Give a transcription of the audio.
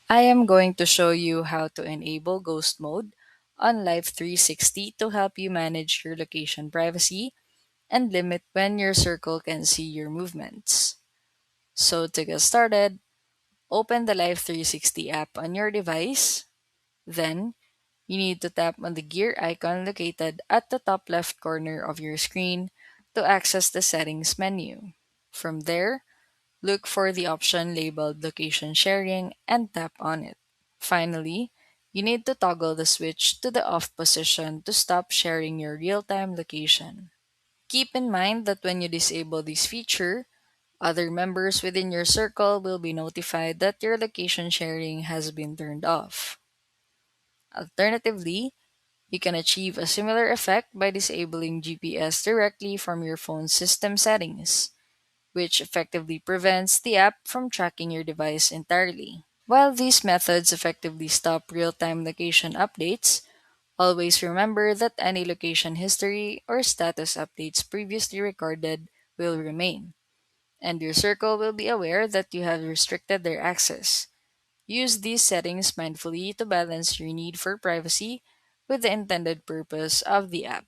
I am going to show you how to enable ghost mode on Live 360 to help you manage your location privacy and limit when your circle can see your movements. So to get started, open the Live 360 app on your device. Then, you need to tap on the gear icon located at the top left corner of your screen to access the settings menu. From there, look for the option labeled location sharing and tap on it. Finally, you need to toggle the switch to the off position to stop sharing your real-time location. Keep in mind that when you disable this feature, other members within your circle will be notified that your location sharing has been turned off. Alternatively, you can achieve a similar effect by disabling GPS directly from your phone's system settings, which effectively prevents the app from tracking your device entirely. While these methods effectively stop real time location updates, always remember that any location history or status updates previously recorded will remain, and your circle will be aware that you have restricted their access. Use these settings mindfully to balance your need for privacy with the intended purpose of the app.